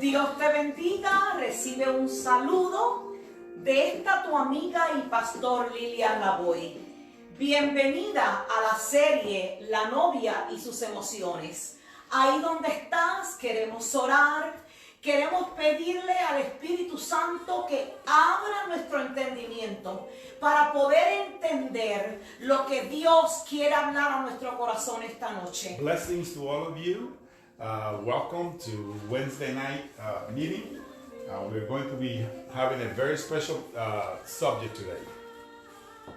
Dios te bendiga, recibe un saludo de esta tu amiga y pastor Lilian Lavoy. Bienvenida a la serie La novia y sus emociones. Ahí donde estás, queremos orar, queremos pedirle al Espíritu Santo que abra nuestro entendimiento para poder entender lo que Dios quiere hablar a nuestro corazón esta noche. Blessings to all of you. Welcome to Wednesday night meeting. We're going to be having a very special subject today.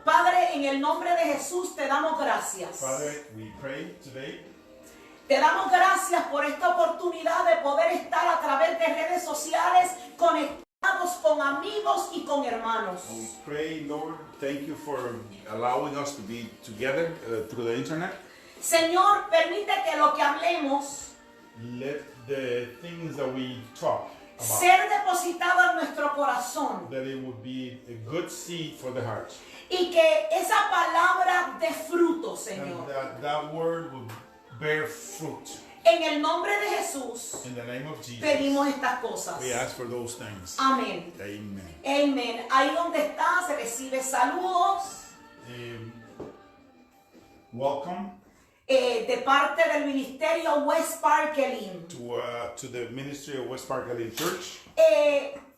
Padre, en el nombre de Jesús te damos gracias. Father, we pray today. Te damos gracias por esta oportunidad de poder estar a través de redes sociales conectados con amigos y con hermanos. We pray, Lord, thank you for allowing us to be together through the internet. Señor, permite que lo que hablemos Let the things that we talk about, ser depositado en nuestro corazón that it would be a good seed for the heart. y que esa palabra dé fruto, Señor. And that word will bear fruit. En el nombre de Jesús In the name of Jesus, pedimos estas cosas. we ask for those things. Amén. Amen. Amén. Ahí donde estás, recibe saludos Welcome de parte del ministerio West Park Elim. to the ministry of West Park Elim Church.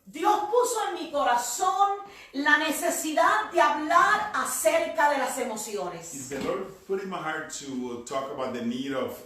Dios puso en mi corazón la necesidad de hablar acerca de las emociones. The Lord put in my heart to talk about the need of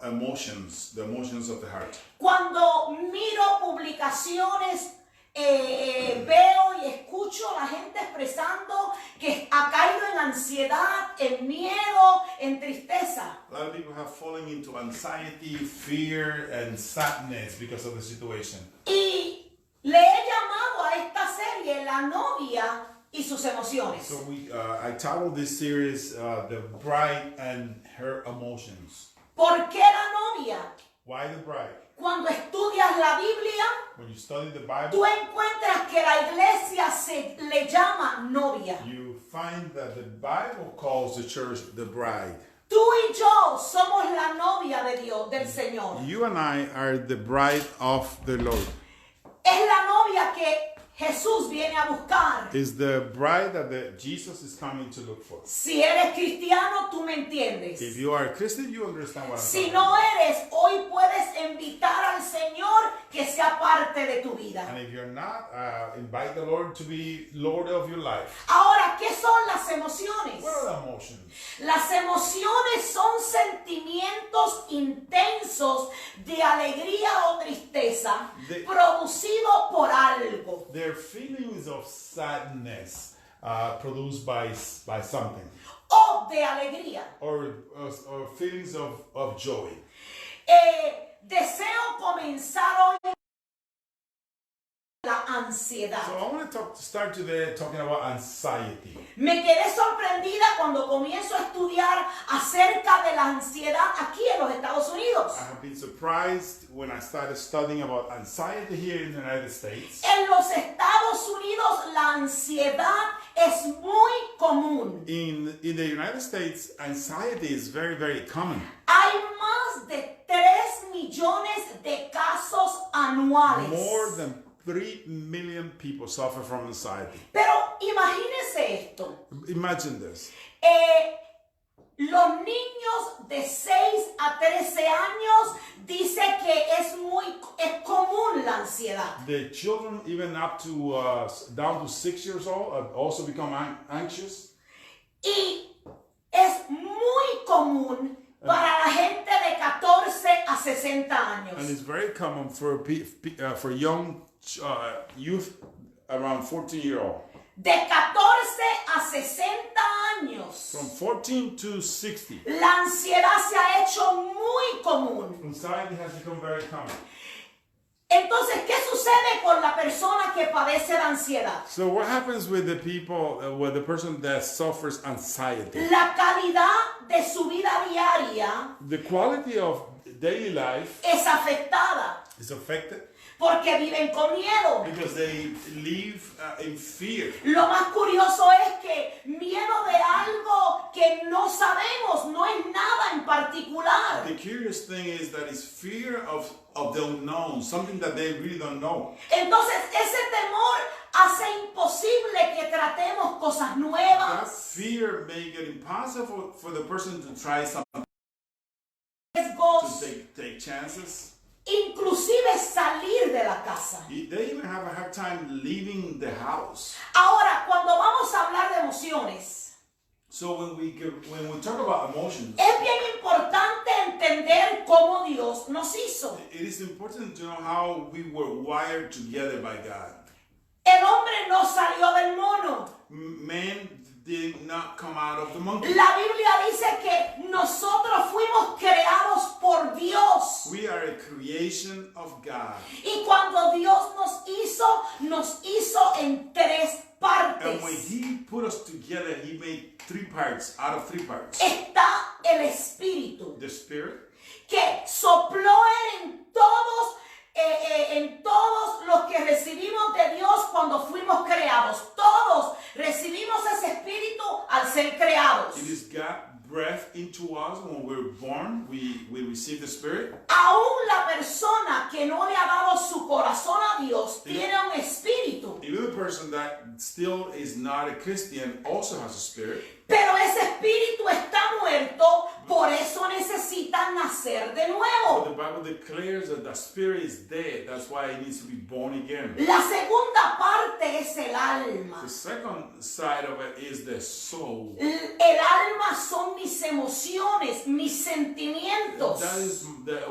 emotions, the emotions of the heart. Cuando miro publicaciones, veo y escucho a la gente expresando que ha caído en ansiedad, en miedo, en tristeza. A lot of people have fallen into anxiety, fear, and sadness because of the situation. Y le he llamado a esta serie La novia y sus emociones. So I titled this series "The Bride and Her Emotions." ¿Por qué la novia? Why the bride? Cuando estudias la Biblia, When you study the Bible, tú encuentras que la iglesia se le llama novia. you find that the Bible calls the church the bride. Tú y yo somos la novia de Dios, del Señor. You and I are the bride of the Lord. Es la novia que Jesús viene a buscar. Is the bride that Jesus is coming to look for. Si eres cristiano, tú me entiendes. If you are a Christian, you understand what I'm Si talking no about. eres, hoy puedes invitar al Señor que sea parte de tu vida. And if you're not, invite the Lord to be Lord of your life. Ahora, ¿qué son las emociones? What are the emotions? Las emociones son sentimientos intensos de alegría o tristeza producidos por algo. They're feelings of sadness produced by something, O de alegría. or feelings of joy. Deseo comenzar hoy la ansiedad. So I want to start today talking about anxiety. Me quedé sorprendida cuando comienzo a estudiar acerca de la ansiedad aquí en los Estados Unidos. I have been surprised when I started studying about anxiety here in the United States. En los Estados Unidos la ansiedad es muy común. In the United States, anxiety is very, very common. Hay más de 3 millones de casos anuales. More than 3 million people suffer from anxiety. Pero imagínense esto. Imagine this. Los niños de 6 a 13 años dice que es común la ansiedad. The children, even up to down to 6 years old, also become anxious. Y es muy común para la gente de 14 a 60 años. And it's very common for young youth around 14-year-old. De 14 a 60 años. From 14 to 60. La ansiedad se ha hecho muy común. Anxiety has become very common. Entonces, ¿qué sucede con la persona que padece de ansiedad? So what happens with the people, with the person that suffers anxiety? La calidad de su vida diaria The quality of daily life es afectada. is affected porque viven con miedo. because they live in fear. Lo más curioso es que miedo de algo que no sabemos, no es nada en particular. The curious thing is that it's fear of the unknown, something that they really don't know. Entonces ese temor hace imposible que tratemos cosas That nuevas, fear make it impossible for the person to try something, riesgos, to take chances. inclusive salir de la casa. They even have a hard time leaving the house. Ahora, cuando vamos a hablar de emociones, So when we talk about emotions, es bien importante entender cómo Dios nos hizo. it is important to know how we were wired together by God. El hombre no salió del mono. Man did not come out of the monkey. La Biblia dice que nosotros fuimos creados por Dios. We are a creation of God. Y cuando Dios nos hizo en tres And when partes. He put us together, He made three parts out of three parts. Está el Espíritu, The Spirit, que sopló en todos los que recibimos de Dios cuando fuimos creados. Todos recibimos ese Espíritu al ser creados. it is God breath into us when we're born. We receive the Spirit. Aún la persona que no le ha dado su corazón a Dios tiene un espíritu. Even the person that still is not a Christian also has a spirit. Pero ese espíritu está muerto, por eso necesita nacer de But nuevo. the Bible declares that the spirit is dead. That's why it needs to be born again. La segunda parte es el alma. The second side of it is the soul. El alma son mis emociones, mis sentimientos. That is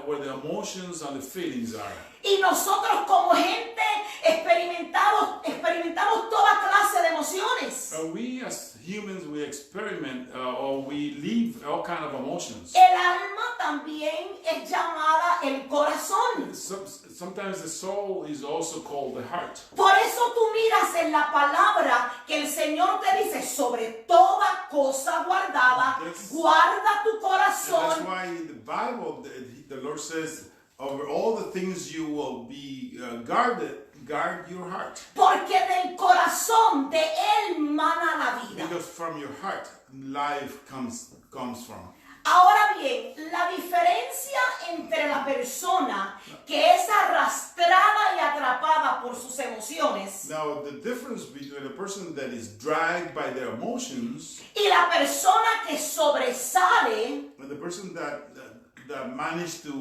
where the emotions and the feelings are. Y nosotros como gente experimentamos toda clase de emociones. We as humans, we experiment or we live all kind of emotions. El alma también es llamada el corazón. Sometimes the soul is also called the heart. Por eso tú miras en la palabra que el Señor te dice sobre toda cosa guardada, guarda tu And that's corazón. why in the Bible, the Lord says, over all the things you will be guard your heart. Porque del corazón de él mana la vida. Because from your heart, life comes from. Ahora bien, la diferencia entre la persona que es arrastrada y atrapada por sus emociones Now, the difference between a person that is dragged by their emotions y la persona que sobresale and the person that managed to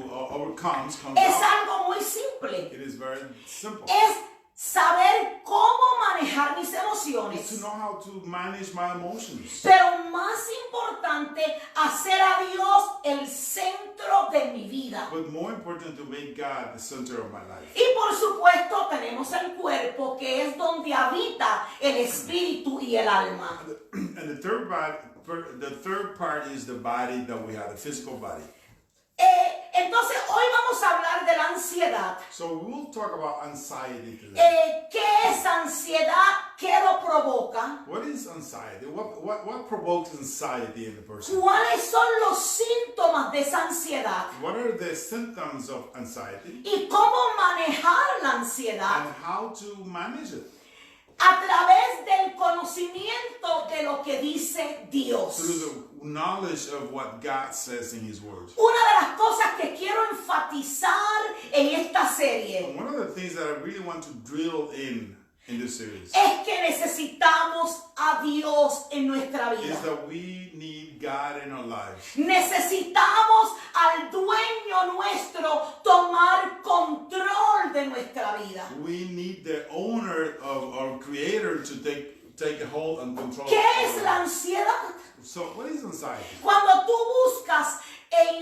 comes es out, algo muy simple. it is very simple. Es saber cómo manejar mis It's to emociones. know how to manage my emotions. Pero más importante, hacer a Dios el centro de mi vida. But more important, to make God the center of my life. Y por supuesto tenemos el cuerpo, que es donde habita el espíritu y el alma. And the third part is the body that we have, the physical body. Entonces hoy vamos a hablar de la ansiedad. So we'll talk about anxiety today. ¿Qué es ansiedad? ¿Qué lo provoca? What is anxiety? What provokes anxiety in the person? ¿Cuáles son los síntomas de esa ansiedad? What are the symptoms of anxiety? ¿Y cómo manejar la ansiedad? And how to manage it? A través del conocimiento de lo que dice Dios. Through the knowledge of what God says in His Word. Una de las cosas que quiero enfatizar en esta serie And one of the things that I really want to drill in this series es que necesitamos a Dios en nuestra vida. is that we need God in our lives. Necesitamos al dueño nuestro tomar control de nuestra vida. We need the owner of our Creator to take a hold and control. ¿Qué of es our la life. ansiedad? So what is anxiety? Cuando tú buscas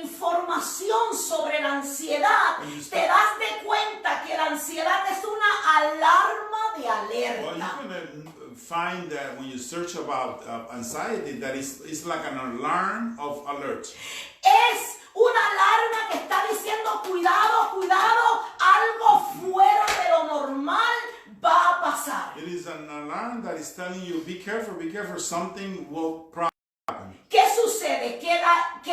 información sobre la ansiedad, te das de cuenta que la ansiedad es una alarma de Well, alerta. you're going to find that when you search about anxiety, that it's like an alarm of alert. Es una alarma que está diciendo cuidado, cuidado, algo fuera de lo normal va a pasar. It is an alarm that is telling you, be careful, something will probably happen. ¿Qué sucede? Que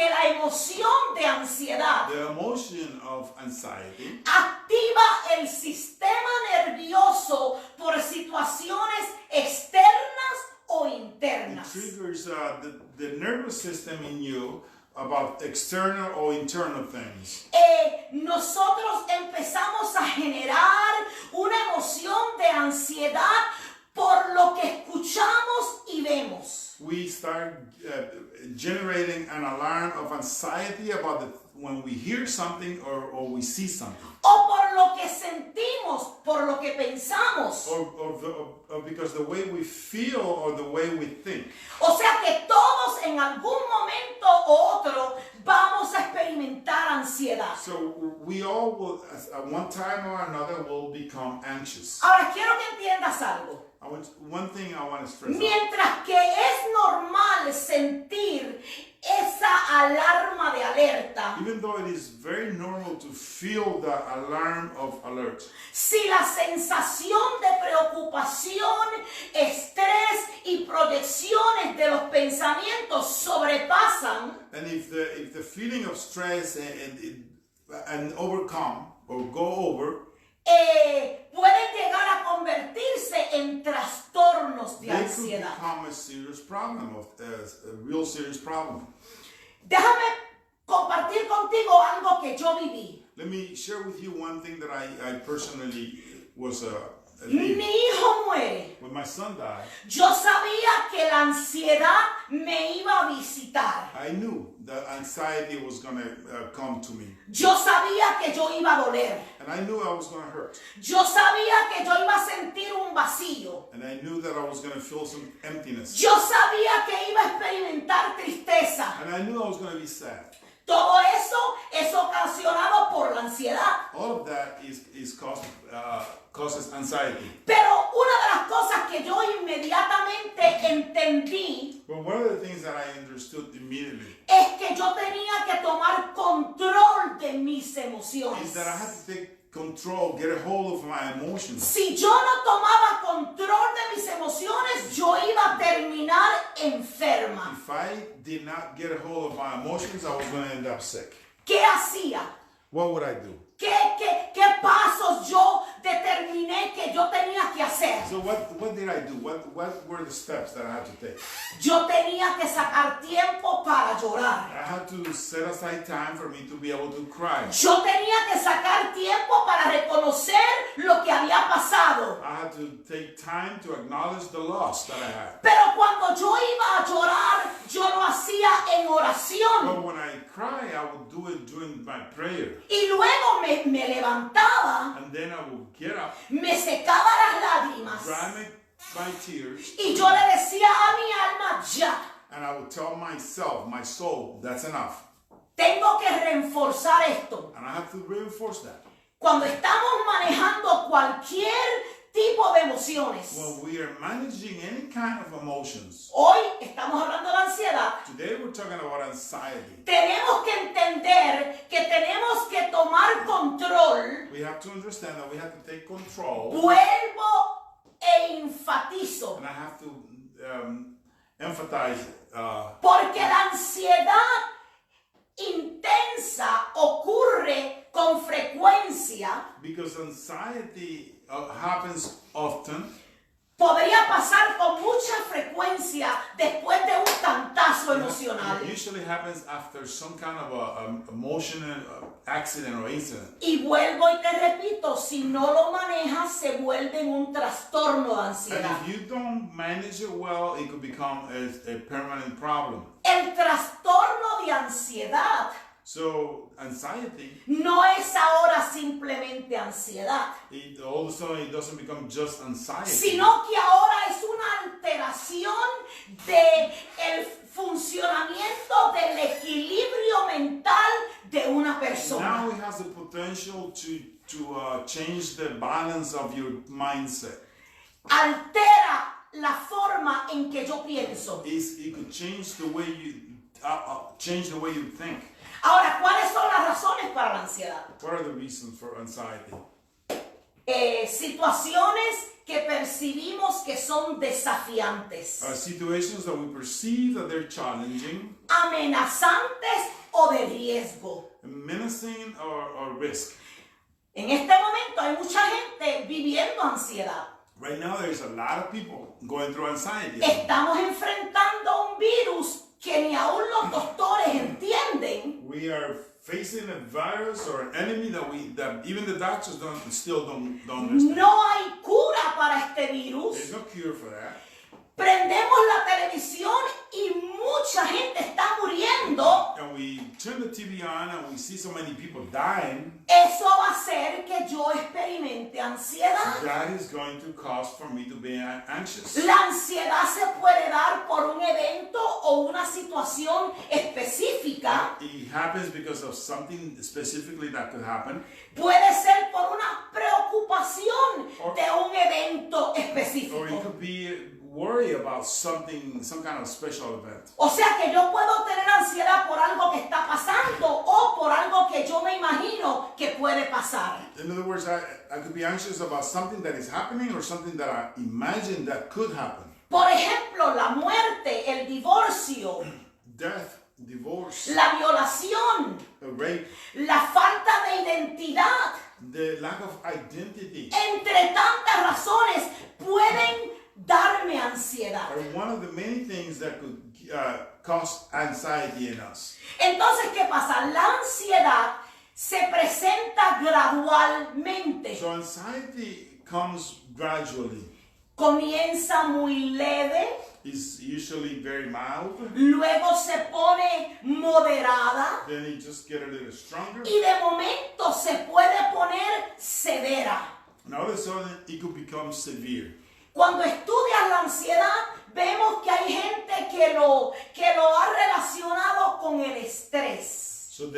la emoción de de ansiedad The emotion of anxiety activa el sistema nervioso por situaciones externas o it internas. triggers the nervous system in you about external or internal things. Nosotros empezamos a generar una emoción de ansiedad por lo que escuchamos y vemos. We start generating an alarm of anxiety about when we hear something or we see something. O por lo que sentimos, por lo que pensamos. Or because the way we feel or the way we think. O sea que todos en algún momento u otro vamos a experimentar ansiedad. So we all will, at one time or another, will become anxious. Ahora quiero que entiendas algo. One thing I want to stress out. Mientras que es normal sentir esa alarma de alerta, Even though it is very normal to feel the alarm of alert, si la sensación de preocupación, estrés y proyecciones de los pensamientos sobrepasan, and if the feeling of stress and overcome or go over, pueden llegar a convertirse en trastornos de they could ansiedad. become a serious problem, a real serious problem. Déjame compartir contigo algo que yo viví. Let me share with you one thing that I personally was Mi hijo muere. when my son died. Yo sabía que la ansiedad me iba a visitar. I knew that anxiety was going to come to me, Yo sabía que yo iba a doler. and I knew I was going to hurt, Yo sabía que yo iba a sentir un vacío. and I knew that I was going to feel some emptiness, Yo sabía que iba a experimentar tristeza. and I knew I was going to be sad. Todo eso es ocasionado por la ansiedad. All of that causes anxiety. Pero una de las cosas que yo inmediatamente entendí But one of the things that I understood immediately es que yo tenía que tomar control de mis emociones. is that I had to take control, get a hold of my emotions. Si yo no tomaba control de mis emociones, yo iba a terminar enferma. If I did not get a hold of my emotions, I was going to end up sick. ¿Qué hacía? What would I do? ¿Qué pasos yo determiné que yo tenía que hacer? So what did I do? What were the steps that I had to take? Yo tenía que sacar tiempo para llorar. I had to set aside time for me to be able to cry. Yo tenía que sacar tiempo para reconocer lo que había pasado. I had to take time to acknowledge the loss that I had. Pero cuando yo iba a llorar, yo lo hacía en But oración. when I cry, I would do it during my prayer. Y luego me levantaba, And then I would get up, me secaba las lágrimas. dry my tears, Y yo le decía a mi alma, ya, and I would tell myself, my soul, that's enough. tengo que reforzar esto. And I have to reinforce that. Cuando estamos manejando cualquier tipo de emociones, When we are managing any kind of emotions, hoy estamos hablando de la ansiedad, today we're talking about anxiety. tenemos que entender que tenemos que tomar control. We have to understand that we have to take control. Vuelvo e enfatizo, And I have to emphasize porque la ansiedad intensa ocurre con frecuencia. because anxiety happens often. Podría pasar con mucha frecuencia después de un cantazo emocional. It usually happens after some kind of a emotional accident or incident. Y vuelvo y te repito, si no lo manejas, se vuelve en un trastorno de ansiedad. And if you don't manage it well, it could become a permanent problem. El trastorno de ansiedad So anxiety, no es ahora simplemente ansiedad, all of a sudden it doesn't become just anxiety. sino que ahora es una alteración del funcionamiento del equilibrio mental de una persona. Now it has the potential to change the balance of your mindset. Altera la forma en que yo pienso. It could change the way you think. Ahora, ¿cuáles son las razones para la ansiedad? What are the reasons for anxiety? Situaciones que percibimos que son desafiantes, Situations that we perceive that they're challenging, amenazantes o de riesgo. menacing or risk. En este momento hay mucha gente viviendo ansiedad. Right now, there's a lot of people going through anxiety. Estamos enfrentando un virus que ni aún los doctores entienden. We are facing a virus or an enemy that even the doctors still don't understand. No hay cura para este virus. There's no cure for that. Prendemos la televisión y mucha gente está muriendo. And we turn the TV on and we see so many people dying. Eso va a hacer que yo experimente ansiedad. That is going to cause for me to be anxious. La ansiedad se puede dar por un evento o una situación específica. It happens because of something specifically that could happen. Puede ser por una preocupación de un evento específico. Or it could be worry about something, some kind of special event. O sea que yo puedo tener ansiedad por algo que está pasando o por algo que yo me imagino que puede pasar. In other words, I could be anxious about something that is happening or something that I imagine that could happen. Por ejemplo, la muerte, el divorcio, Death, divorce, la violación, rape, la falta de identidad, the lack of identity entre tantas razones pueden darme ansiedad. are one of the many things that could cause anxiety in us. Entonces, ¿qué pasa? La ansiedad se presenta gradualmente. So anxiety comes gradually. Comienza muy leve, It's usually very mild. luego se pone moderada Then you just get a little stronger. y de momento se puede poner severa. And all of a sudden, it could become severe. Cuando estudias la ansiedad, vemos que hay gente que lo ha relacionado con el estrés. So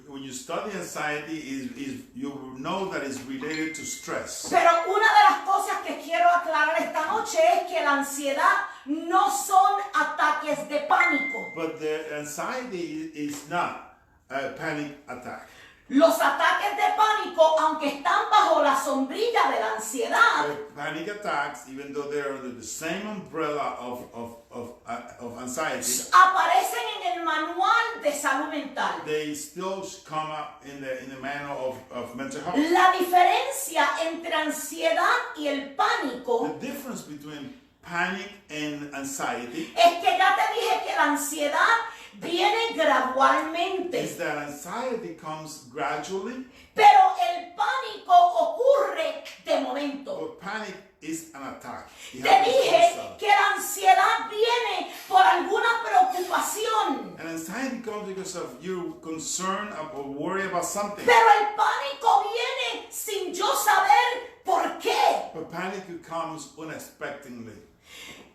when you study anxiety, you know that it's related to stress. Pero una de las cosas que quiero aclarar esta noche es que la ansiedad no son ataques de pánico. But the anxiety is not a panic attack. Los ataques de pánico, aunque están bajo la sombrilla de la ansiedad, Panic attacks, even though they're under the same umbrella of anxiety, aparecen en el manual de salud mental. they still come up in the manual of mental health. La diferencia entre ansiedad y el pánico The difference between panic and anxiety es que ya te dije que la ansiedad viene gradualmente, is that anxiety comes gradually, pero el pánico ocurre de momento. but panic is an attack. It Te happens dije also. que la ansiedad viene por alguna preocupación, And anxiety comes because of your concern or worry about something. pero el pánico viene sin yo saber por qué. But panic comes unexpectedly.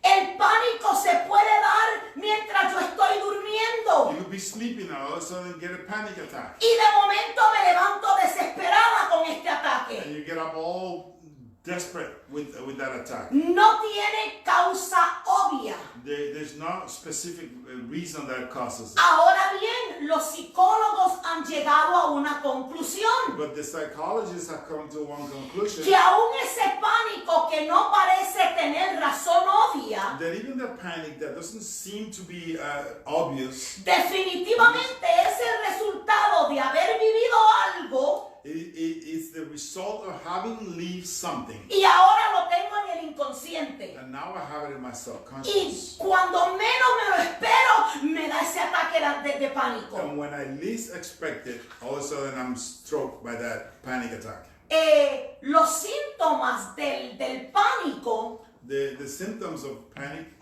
El pánico se puede dar mientras yo estoy durmiendo. You could be sleeping and all of a sudden get a panic attack. Y de momento me levanto desesperada con este ataque. And you get up all desperate with that attack. No tiene causa obvia. There's no specific reason that causes it. Ahora bien, los psicólogos han llegado a una conclusión. But the psychologists have come to one conclusion Que aún ese pánico que no parece tener razón obvia, that even the panic that doesn't seem to be obvious, definitivamente es el resultado de haber vivido algo it's the result of having lived something. y ahora lo tengo en el inconsciente. And now I have it in my Y subconscious. cuando menos me lo espero, me da ese ataque de pánico. And when I least expect it, all of a sudden I'm struck by that panic attack. Los síntomas del pánico The symptoms of panic,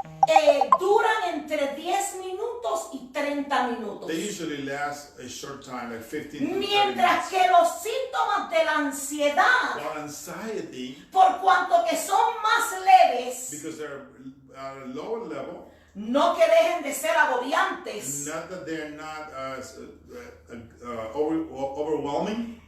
duran entre 10 minutos y 30 minutos. they usually last a short time, like 15 to 30 Mientras minutes. que los síntomas de la ansiedad, While anxiety, por cuanto que son más leves, because they're at a lower level, no que dejen de ser agobiantes, not that they're not overwhelming,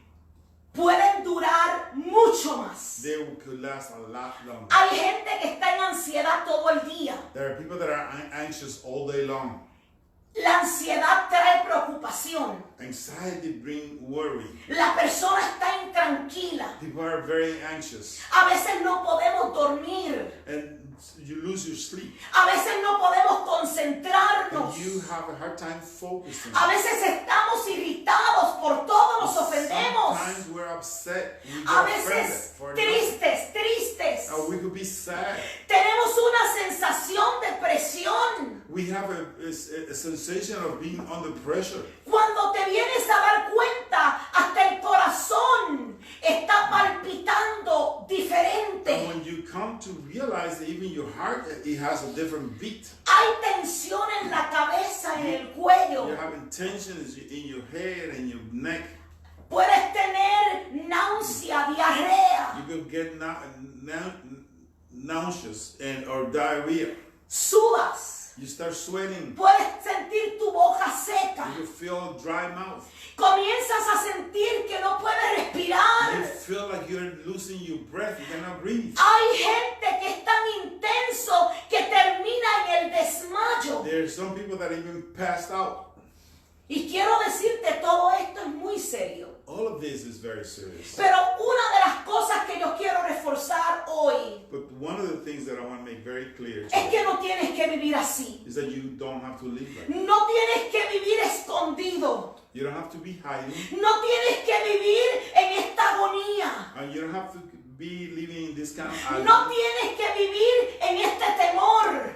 pueden durar mucho más. they could last a lot longer. Hay gente que está en ansiedad todo el día. There are people that are anxious all day long. La ansiedad trae preocupación. Anxiety brings worry. La persona está intranquila. People are very anxious. A veces no podemos dormir. And you lose your sleep. A veces no podemos And concentrarnos. you have a hard time focusing. A veces estamos irritados, por todo nos ofendemos. Sometimes we're upset. We A get offended veces for nothing. tristes. Or we could be sad. Tenemos una sensación de presión. We have a sensation of being under pressure. Cuando te vienes a dar cuenta, hasta el corazón está palpitando And diferente. when you come to realize that even your heart, it has a different beat. Hay tensión en la cabeza, en el cuello. You're having tension in your head and your neck. Puedes tener náusea, diarrea, You could get nauseous or diarrhea. sudas. You start sweating. Puedes sentir tu boca seca. You feel dry mouth. Comienzas a sentir que no puedes You respirar. feel like you're losing your breath. You cannot breathe. Hay gente que es tan intenso que termina en el desmayo. There's some people that even passed out. Y quiero decirte, todo esto es muy serio. All of this is very serious. Pero una de las cosas que yo quiero reforzar hoy But one of the things that I want to make very clear es que no tienes que vivir así. is that you don't have to live like that. No tienes que vivir escondido. You don't have to be hiding. No tienes que vivir en esta agonía. And you don't have to be living in this kind of No tienes que vivir en este temor.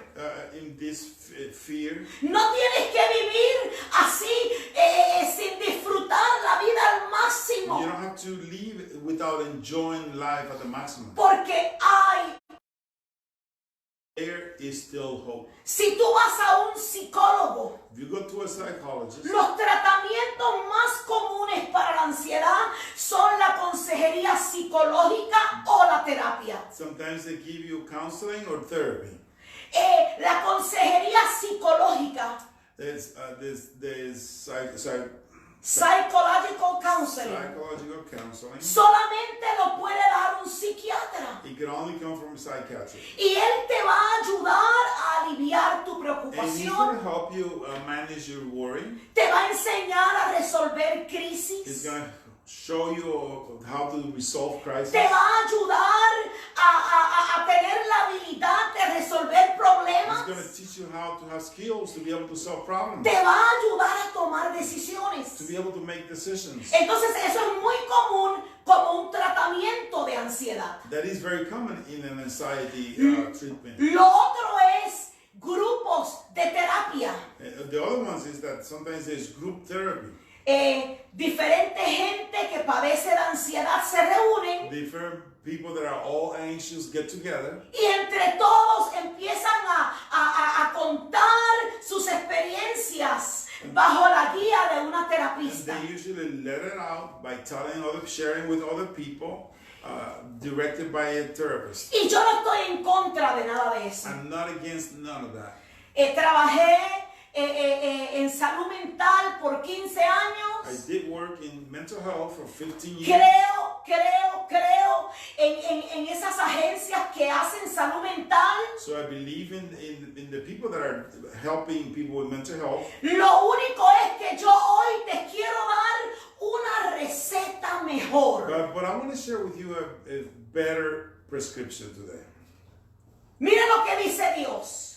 in this fear. No tienes que vivir así sin disfrutar la vida al You máximo. don't have to live without enjoying life at the maximum. Porque There is still hope. si tú vas a un psicólogo, If you go to a psychologist, los tratamientos más comunes para la ansiedad son la consejería psicológica o la terapia. sometimes they give you counseling or therapy. La consejería psicológica, There's psychological counseling, psychological counseling. solamente lo puede dar un psiquiatra. It can only come from a psychiatrist. Y él te va a ayudar a aliviar tu And he's preocupación. going to help you manage your worry. Te va a enseñar a resolver He's crisis. going to show you how to resolve crisis. Te va a ayudar a tener la habilidad de resolver He's problemas. going to teach you how to have skills to be able to solve problems, Te va a ayudar a tomar to decisiones. be able to make decisions. Entonces eso es muy común como un tratamiento de ansiedad. That is very common in an anxiety treatment. Lo otro es grupos de terapia. The other ones is that sometimes there's group therapy. Diferente gente que padece de ansiedad se reúnen Different people that are all anxious get together. y entre todos empiezan a contar sus experiencias bajo la guía de una And terapista. they usually let it out by sharing with other people, directed by a therapist. Y yo no estoy en contra de nada de eso. I'm not against none of that. Trabajé en salud mental por 15 I años. did work in mental health for 15 years. Creo en esas agencias que hacen salud mental. So I believe in the people that are helping people with mental health. Lo único es que yo hoy te quiero dar una receta mejor. But I want to share with you a better prescription today. Mira lo que dice Dios.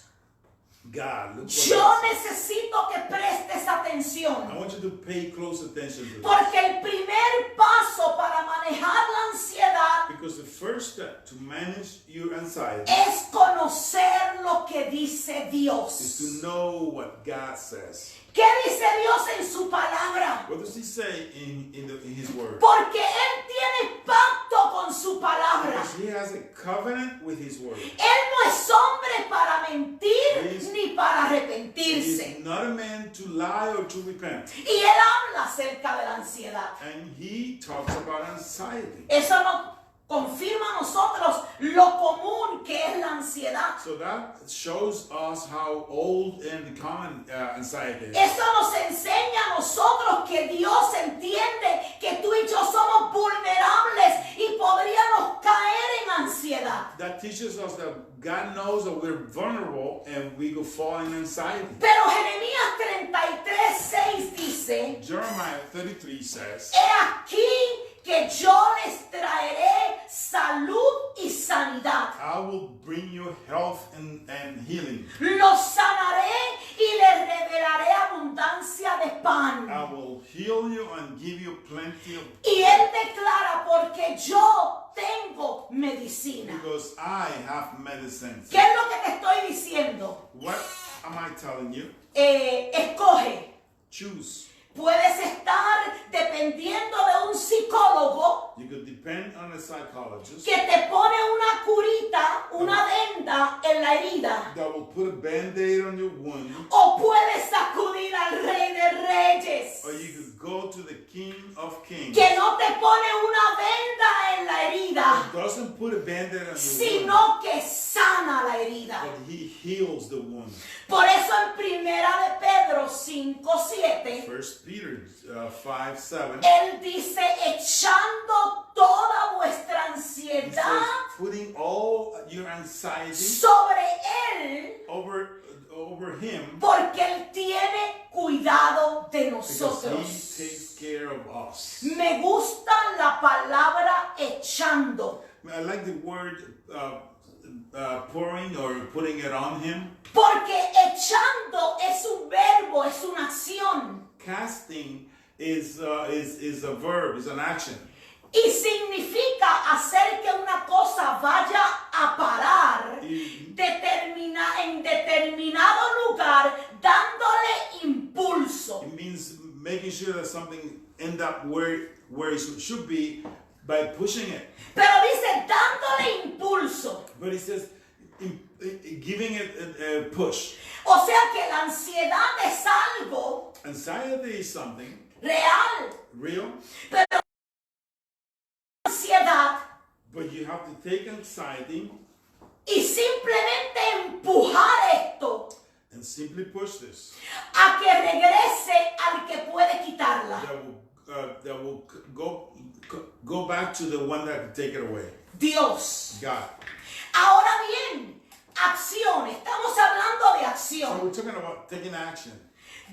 God, look what Yo God necesito que prestes says. atención. I want you to pay close attention to this. Porque el primer paso para manejar la ansiedad Because the first step to manage your anxiety es conocer lo que dice is Dios. to know what God says. ¿Qué dice Dios en su palabra? What does he say in his word? Porque Él tiene pacto con su palabra. Because he has a covenant with his word. Él no es hombre para mentir ni para He arrepentirse. is not a man to lie or to repent. Y Él habla acerca de la ansiedad. And he talks about anxiety. Eso nos confirma a nosotros lo común que es la ansiedad. So that shows us how old and common anxiety is. Eso nos enseña a nosotros que Dios entiende que tú y yo somos vulnerables y podríamos caer en ansiedad. That teaches us that God knows that we're vulnerable and we could fall in anxiety. Pero Jeremías 33:6 dice, Jeremiah 33 says, he aquí que yo les traeré you health and healing. Lo sanaré y le revelaré abundancia de pan. I will heal you and give you plenty of Y él declara, porque yo tengo medicina. because I have medicine. ¿Qué es lo que te estoy diciendo? What am I telling you? Escoge. Choose. Puedes estar dependiendo de un psicólogo You could depend on a psychologist que te pone una curita, una venda en la herida. that will put a band-aid on your wound. O puedes acudir al Rey de Reyes, Or you could go to the King of Kings. que no te pone una venda en la herida, Doesn't put a band-aid on your wound, sino que sana la herida. but he heals the wound. Por eso en Primera de Pedro 5:7, 1 Peter 5:7. él dice, echando toda vuestra He ansiedad says, putting all your anxiety sobre él, over him porque él tiene cuidado de because nosotros. he takes care of us. Me gusta la palabra echando, I like the word pouring or putting it on him. porque echando es un verbo, es una acción. Casting is a verb, is an action. Y significa hacer que una cosa vaya a parar en determinado lugar, dándole impulso. It means making sure that something end up where it should be by pushing it. Pero dice dándole impulso. But it says giving it a push. O sea que la ansiedad es algo Anxiety is something real, real, pero la ansiedad but you have to take anxiety y simplemente empujar esto and simply push this. a que regrese al que puede quitarla. That will go back to the one that can take it away. Dios. God. Ahora bien, acción. Estamos hablando de So acción. we're talking about taking action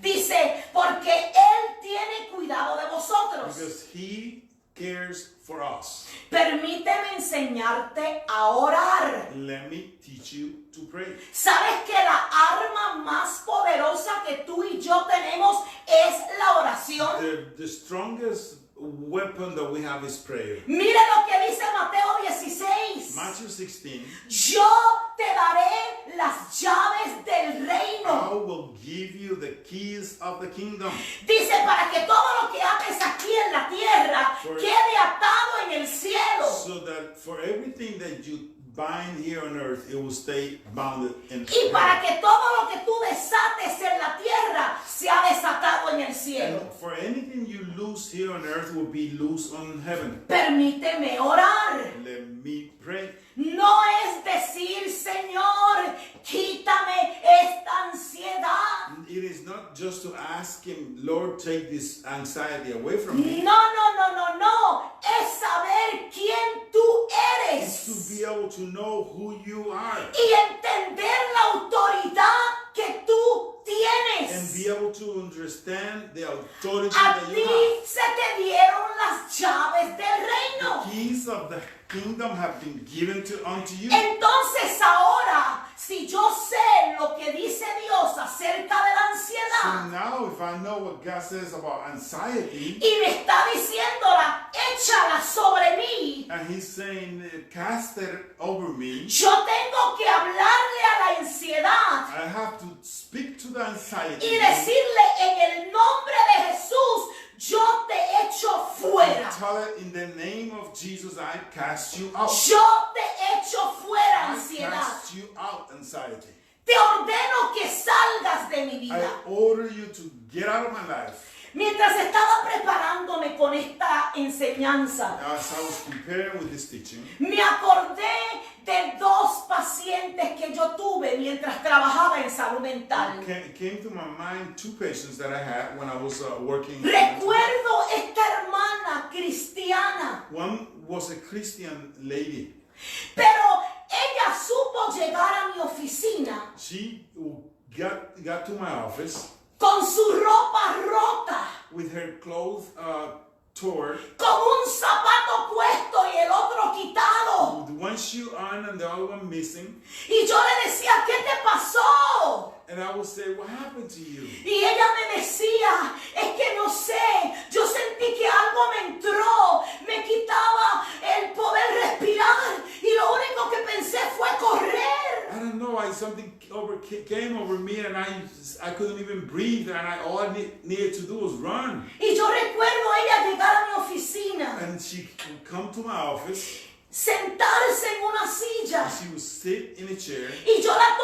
Dice, porque Él tiene cuidado de vosotros. because He cares for us. Permíteme enseñarte a orar. Let me teach you to pray. ¿Sabes que la arma más poderosa que tú y yo tenemos es la oración? The strongest weapon that we have is prayer. Mire lo que dice Mateo 16. Matthew 16. Yo te daré las llaves del I reino. will give you the keys of the kingdom. Dice, para que todo lo que ates aquí en la tierra quede atado en el cielo. So that for everything that you bind here on earth, it will stay bounded in Y para heaven. que todo lo que tú desates en la tierra sea desatado en el cielo. And for anything you lose here on earth will be loose on heaven. Permíteme orar. Let me pray. No es decir, Señor, quítame esta ansiedad. It is not just to ask Him, Lord, take this anxiety away from me. No. Es saber quién tú It's to eres. be able to know who you are Y entender la autoridad que tú and tienes. be able to understand the authority A that you ti have. se te dieron las llaves del reino. The keys of the kingdom have been given unto you. Entonces ahora, si yo sé lo que dice Dios acerca de la So ansiedad now, if I know what God says about anxiety, y me está diciéndola, échala sobre mí, and He's saying, cast it over me, yo tengo que hablarle a la ansiedad I have to speak to the anxiety y decirle en el nombre de Jesús, yo te echo fuera. Tell it in the name of Jesus, I cast you out. Yo te echo fuera, I ansiedad. cast you out, anxiety. Te ordeno que salgas de mi I vida. order you to get out of my life. Mientras estaba preparándome con esta enseñanza, As I was preparing with this teaching, me acordé de dos pacientes que yo tuve mientras trabajaba en salud mental. it came to my mind two patients that I had when I was working. Recuerdo esta hermana cristiana, One was a Christian lady. pero ella supo llegar a mi oficina She got to my office con su ropa rota, with her clothes torn, con un zapato puesto y el otro quitado. with one shoe on and the other one missing. Y yo le decía, ¿qué te pasó? And I would say, what happened to you? Y ella me decía, es que no sé, yo sentí que algo me entró, me quitaba el poder respirar y lo único que pensé fue correr. I don't know, something came over me and I couldn't even breathe, and all I needed to do was run. Y yo recuerdo ella llegar a mi oficina, And she would come to my office, sentarse en una silla, and she would sit in a chair, y yo la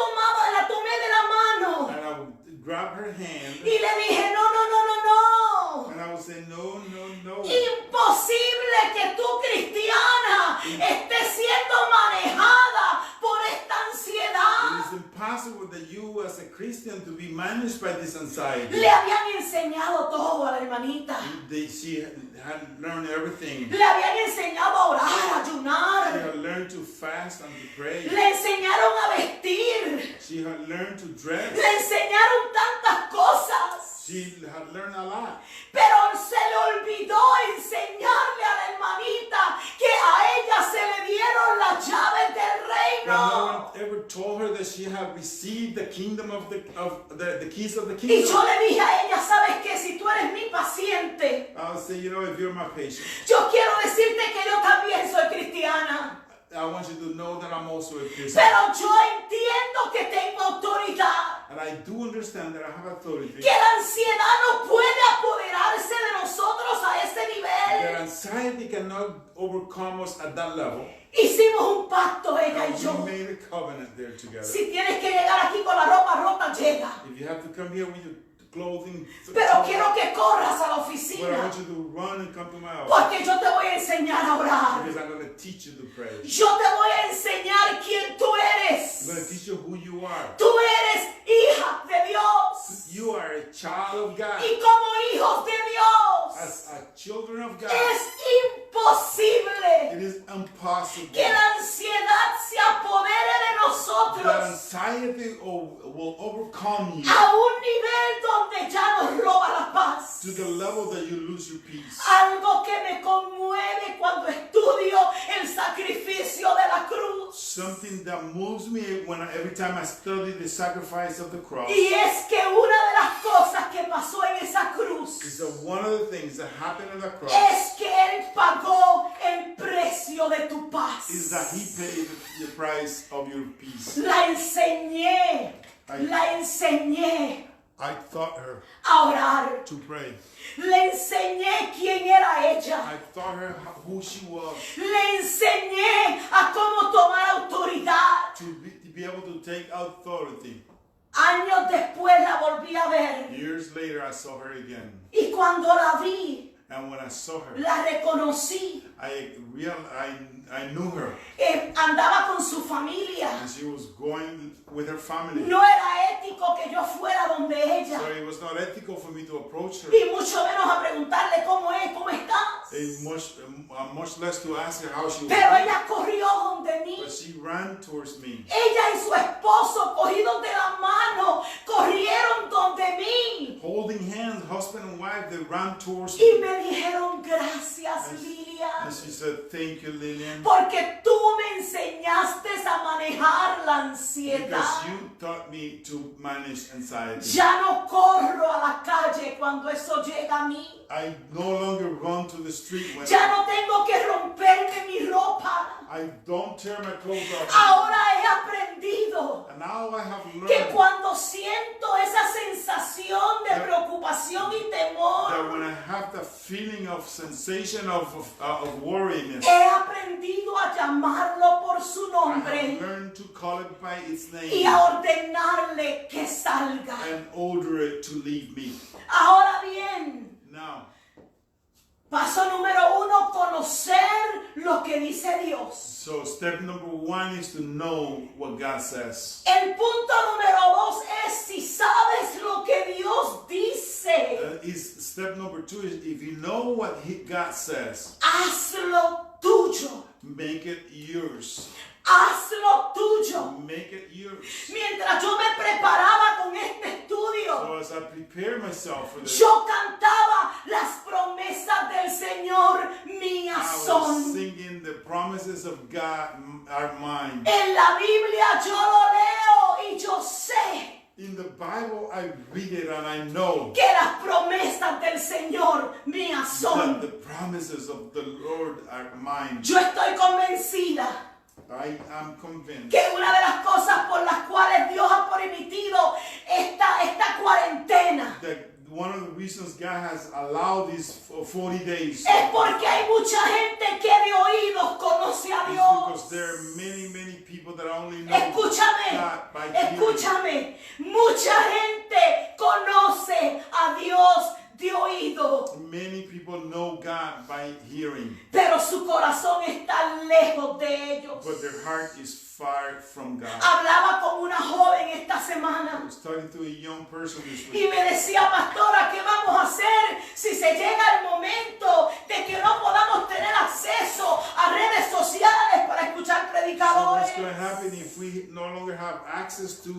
tomé de la mano and I would grab her hand, y le dije, no, no, no, no, no. and I would say, no, no, no. Imposible que tú, cristiana, estés siendo manejada por esta It ansiedad. is impossible that you as a Christian to be managed by this anxiety. Le habían enseñado todo a la hermanita. She had learned everything. Le habían enseñado a orar, a She ayunar. had learned to fast and to pray. Le enseñaron a vestir. She had learned to dress. Le enseñaron tantas cosas. She had learned a lot. Pero se le olvidó enseñarle a la hermanita que a ella se le dieron las llaves del But no reino. one ever told her that she had received the kingdom of the keys of the Y kingdom. yo le dije a ella, ¿sabes qué? Si tú eres mi paciente, I would say, if you're my patient, yo quiero decirte que yo también soy cristiana. I want you to know that I'm also a Christian. Pero yo entiendo que tengo autoridad. And I do understand that I have authority. Que la ansiedad no puede apoderarse de nosotros a ese That nivel. anxiety cannot overcome us at that level. Hicimos un pacto, ella y We yo. made a covenant there together. Si tienes que llegar aquí con la ropa rota, llega. If you have to come here with your clothing, Pero quiero que corras a la but I oficina. want you to run and come to my office. Porque yo te voy a enseñar a orar. Because I'm going to teach you to pray. Yo te voy a enseñar quién tú I'm eres. going to teach you who you are. Tú eres hija de Dios. You are a child of God. Y como hijos de Dios, As a children of God, es imposible it is impossible que la ansiedad se apodere de that nosotros anxiety will overcome you a un nivel donde ya nos roba la paz. to the level that you lose your peace. Algo que me conmueve cuando estudio el sacrificio de la cruz. Something that moves me every time I study the sacrifice of the cross Y es que una de las cosas que pasó en esa cruz is that one of the things that happened on the cross es que Él pagó el precio de tu paz. is that he paid the price of your peace. La enseñé I taught her a orar. to pray. Le enseñé quién era ella. I taught her who she was, Le enseñé a cómo tomar autoridad. to be able to take authority. Años después la volví a ver. Years later, I saw her again. Y cuando la vi, And when I saw her, la reconocí. I knew her. Andaba con su familia. And she was going with her family. No era ético que yo fuera donde ella. So it was not ethical for me to approach her. Y mucho menos a preguntarle cómo es, cómo estás. And much less to ask her how she was. Pero ella corrió donde mí. But she ran towards me. Ella y su esposo, cogidos de la mano, corrieron donde mí. Holding hands, husband and wife, they ran towards Y me. me dijeron, gracias, And Lilian. she said, thank you, Lillian. Porque tú me enseñaste a manejar la ansiedad. Because you taught me to manage anxiety. Ya no corro a la calle cuando eso llega a mí. I no longer run to the street when Ya no tengo que romperme mi ropa. I don't tear my clothes off. Ahora he aprendido And now I have que learned cuando siento esa sensación de preocupación y that temor, when I have the feeling of sensation of worriness, he aprendido a llamarlo por su I nombre have learned to call it by its y name a ordenarle que salga. and order it to leave me. Ahora bien, Now, paso número 1, conocer lo que dice Dios. so step number 1 is to know what God says. El punto número 2 es si sabes lo que Dios dice, Step number 2 is if you know what God says, hazlo tuyo. make it yours. Hazlo tuyo. Make it yours. Mientras yo me preparaba con este estudio, So as I prepare myself for this, yo cantaba las promesas promesas del Señor mías I was son. singing the promises of God are mine. En la Biblia yo lo leo y yo sé In the Bible, I read it and I know que las promesas del Señor mías that son. the promises of the Lord are mine. Yo estoy convencida I am convinced que una de las cosas por las cuales Dios ha permitido esta cuarentena that one of the reasons God has allowed these 40 days es porque hay mucha gente que de oídos conoce a is Dios. because there are many people that only know Escúchame, God by hearing. escúchame. Mucha gente conoce a Dios de oído, Many people know God by hearing, pero su corazón está lejos de ellos. but their heart is far from God. Hablaba con una joven esta I semana was talking to a young person this y week. me decía, pastora, ¿qué vamos a hacer si se llega el momento de que no podamos tener acceso a redes sociales para escuchar So predicadores? what's going to happen if we no longer have access to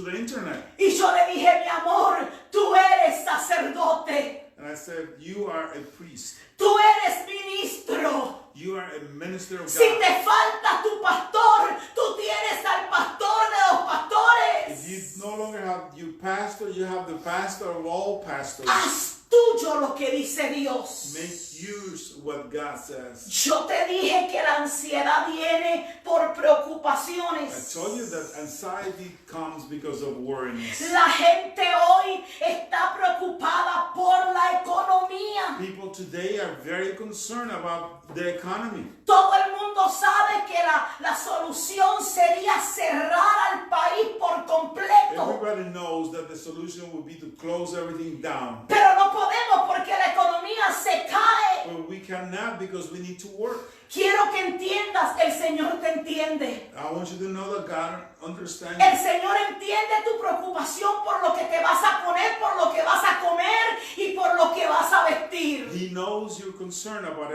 the internet? Y yo le dije, mi amor, tú eres sacerdote, And I said, you are a priest. tú eres ministro. You are a minister of Si God. te falta tu pastor, tú tienes al pastor de los pastores. If you no longer have your pastor, you have the pastor of all pastors. Haz tuyo lo que dice Dios. Make use what God says. Yo te dije que la ansiedad viene por I preocupaciones. told you that anxiety comes because of worries. La gente hoy está preocupada por la economía. People today are very concerned about the economy. Todo el mundo sabe que la solución sería cerrar al país por completo. Everybody knows that the solution would be to close everything down. Pero no podemos porque la economía se cae. But we cannot because we need to work. Quiero que entiendas, el Señor te entiende. I want you to know that God understands El you. Señor entiende tu preocupación por lo que te vas a poner, por lo que vas a comer y por lo que vas a vestir. He knows you're concerned about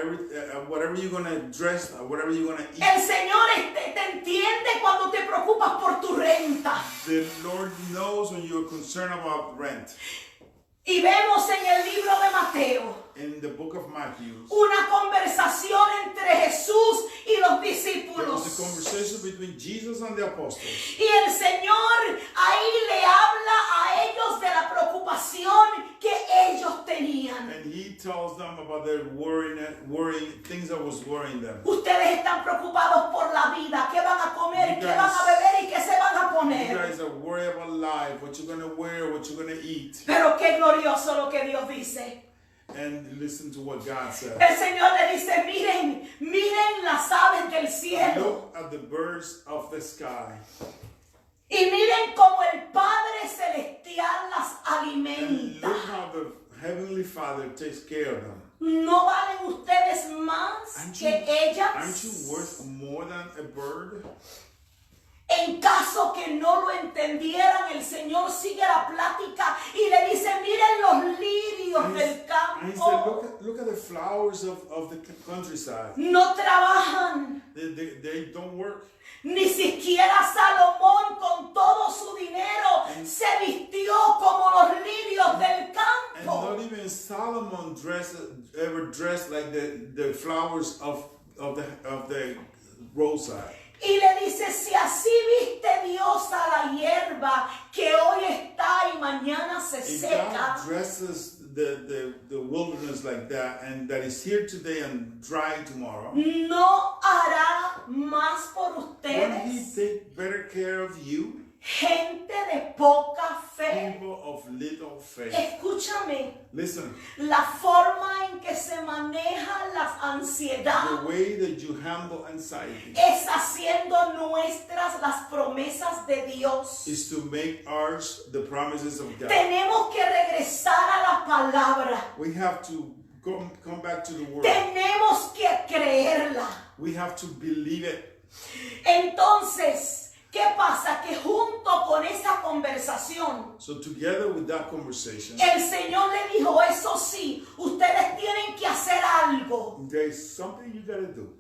whatever you're going to dress, whatever you're going to eat. El Señor te entiende cuando te preocupas por tu renta. The Lord knows when you're concerned about rent. Y vemos en el libro de Mateo In the book of Matthew, una conversación entre Jesús y los there was a discípulos. conversation between Jesus and the apostles. Y el Señor ahí le habla a ellos de la preocupación que ellos tenían. And he tells them about their worrying things that was worrying them. Ustedes están preocupados por la vida, qué van a comer, You qué van a beber y qué se van a You poner. guys are worried about life, what you're going to wear, what you're going to eat. Pero qué glorioso lo que Dios dice. And listen to what God says. El Señor le dice, miren las aves del cielo. Look at the birds of the sky. Y miren cómo el Padre Celestial las And alimenta. look how the Heavenly Father takes care of them. ¿No valen ustedes más Aren't que you ellas? worth more than a bird? En caso que no lo entendieran, el Señor sigue la plática y le dice, miren los lirios del And he campo. said, look at the flowers of the countryside. No trabajan. They don't work. Ni siquiera Salomón con todo su dinero se vistió como los lirios del And campo. not even Solomon ever dressed like the flowers of the roadside. Y le dice, si así viste Dios a la hierba que hoy está y mañana se If seca, God dresses the wilderness like that, and that is here today and dry tomorrow, ¿no hará más por won't He ustedes? take better care of you, Gente de poca fe. people of little faith? Escúchame, Listen, la forma en que se maneja la ansiedad the way that you handle anxiety es haciendo nuestras las promesas de Dios. is to make ours the promises of God. Tenemos que regresar a la palabra. We have to come back to the Word. Tenemos que creerla. We have to believe it. Entonces, ¿qué pasa? Que junto con esa conversación, So together with that conversation, el Señor le dijo, eso sí, ustedes tienen que hacer algo. there's something you gotta do.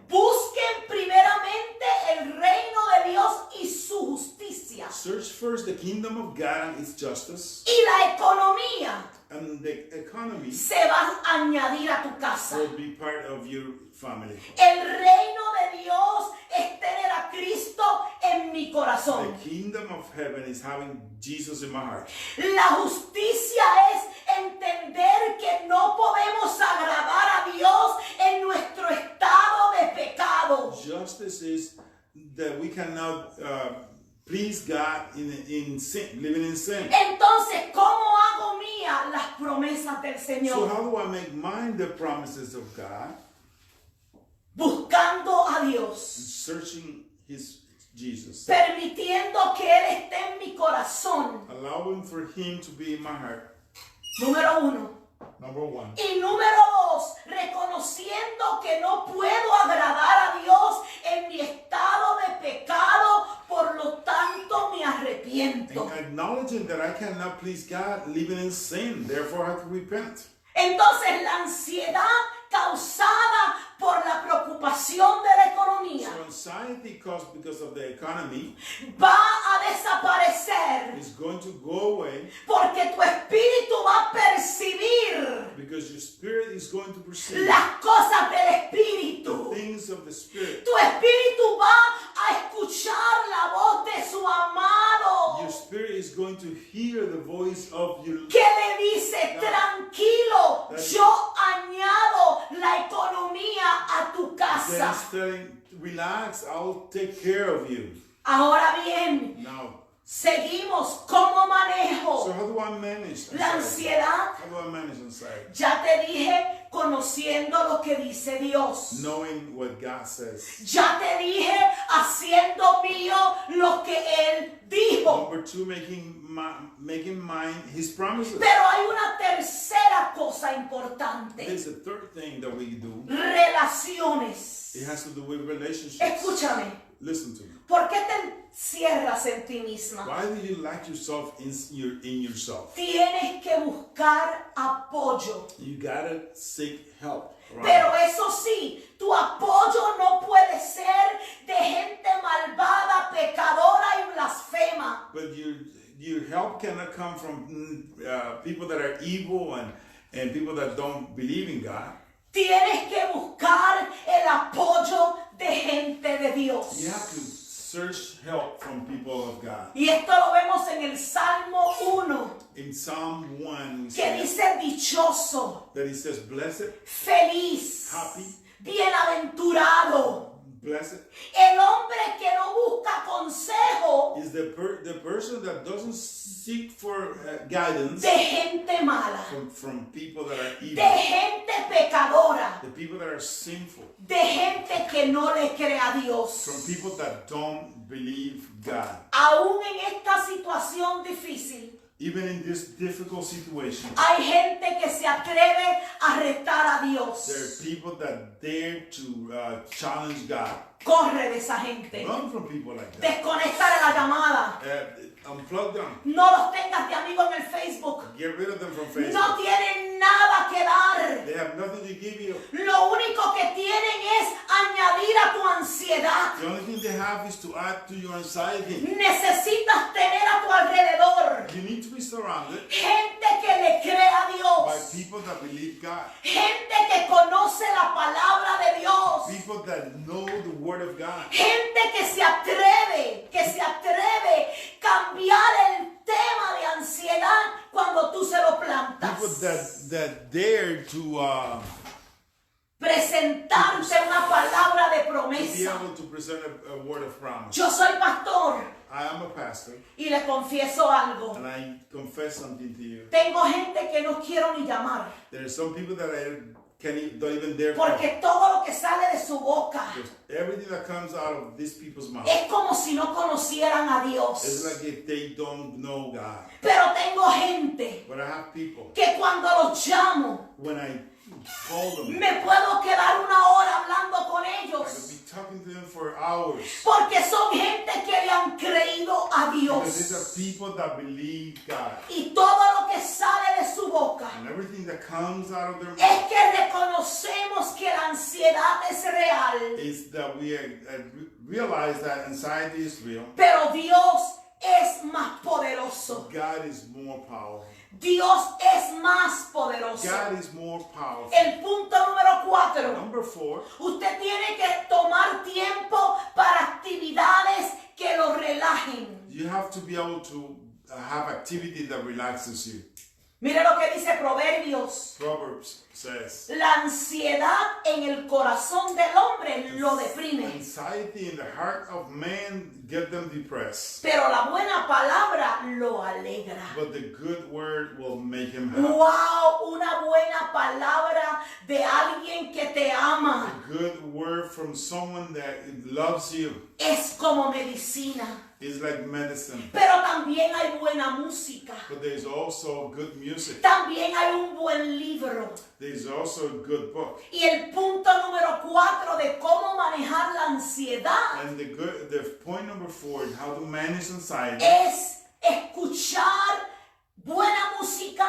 Busquen primeramente el reino de Dios y su justicia. Search first the kingdom of God and its justice, Y la economía. and the economy se va a añadir a tu casa. will be part of your family. El reino de Dios es tener a Cristo en mi corazón. The kingdom of heaven is having Jesus in my heart. La justicia es entender que no podemos agradar a Dios en nuestro estado de pecado. Justice is that we cannot please God in sin, living in sin. Entonces, ¿cómo hago mía las promesas del So Señor? how do I make mine the promises of God? Buscando a Dios, Searching his Jesus. permitiendo que Él esté en mi corazón. Allowing for him to be in my heart. Número 1. Number one. Y número 2, reconociendo que no puedo agradar a Dios en mi estado de pecado, por lo tanto me arrepiento. And acknowledging that I cannot please God living in sin, therefore I have to repent. Entonces la ansiedad causada por la preocupación de la economía So anxiety caused because of the economy va a desaparecer, is going to go away porque tu espíritu va a percibir because your spirit is going to perceive las cosas del espíritu. the things of the spirit. Tu espíritu va a escuchar la voz de su amado, Your spirit is going to hear the voice of your que le dice: tranquilo, yo añado la economía a tu that casa. is telling, relax, I'll take care of you. Ahora bien, Now, seguimos. ¿Cómo so manejo how do I manage la anxiety? ansiedad? How do I manage anxiety? Ya te dije, conociendo lo que dice Dios. Knowing what God says. Ya te dije, haciendo mío lo que Él dijo. Number two, making mine his promises. Pero hay una tercera cosa importante. There's a third thing that we do. Relaciones. It has to do with relationships. Escúchame. Listen to me. ¿Por qué te encierras en ti misma? Why do you lack yourself in yourself? Tienes que buscar apoyo. You gotta seek help. Right? Pero eso sí, tu apoyo no puede ser de gente malvada, pecadora y blasfema. But your help cannot come from people that are evil and people that don't believe in God. Tienes que buscar el apoyo de gente de Dios. You have to search help from people of God. Y esto lo vemos en el Salmo 1, In Psalm 1, we que see dice dichoso, that he says, blessed, feliz, happy, bienaventurado. blessed El hombre que no busca consejo is the person that doesn't seek for guidance de gente mala, from people that are evil, de gente pecadora, the people that are sinful, de gente que no le cree a Dios. from people that don't believe God. Aún en esta situación difícil, Even in this difficult situation, hay gente que se atreve a retar a there Dios. are people that dare to challenge God. Corre de esa gente. Run from people like that. Desconectar la llamada. Unplug them. No los tengas de amigo en el Facebook. Get rid of them from Facebook. No tienen nada que dar. They have nothing to give you. Lo único que tienen es añadir a tu ansiedad. The only thing they have is to add to your anxiety. Necesitas tener a tu alrededor You need to be surrounded gente que le cree a by Dios. people that believe God. Gente que conoce la palabra de Dios. People that know the Word of God. Gente que se atreve a cambiar el tema de ansiedad cuando tú se lo People plantas. that dare to Presentarte una palabra de be promesa. able to present a word of promise. Yo soy pastor I am a pastor, y le confieso algo. and I confess something to you. Tengo gente que no quiero ni llamar There are some people that don't even dare call. porque todo lo que sale de su boca Because everything that comes out of these people's mouth es como si no conocieran a is Dios. like if they don't know God. Pero tengo gente But I have people, que cuando los llamo when I call them, me puedo quedar una hora hablando con I could ellos be talking to them for hours. porque son gente que le han creído a Because these Dios. are people that believe God. Y todo lo que sale de su boca And everything that comes out of their es mouth que reconocemos que la ansiedad es real, is that we realize that anxiety is real. pero Dios es más poderoso. God is more powerful. Dios es más poderoso. God is more powerful. El punto número 4. Number 4, Usted tiene que tomar tiempo para actividades que lo relajen. you have to be able to have activity that relaxes you. Mire lo que dice Proverbios. Proverbs says, La ansiedad en el corazón del hombre lo deprime. anxiety in the heart of man get them depressed, Pero la buena palabra lo alegra. but the good word will make him happy. ¡Wow! Una buena palabra de alguien que te ama. A good word from someone that loves you Es como medicina. is like medicine. Pero también hay buena música. But there's also good music. También hay un buen libro. There's also a good book. Y el punto número 4 de cómo manejar la ansiedad And the point number 4 in how to manage anxiety, es escuchar buena música,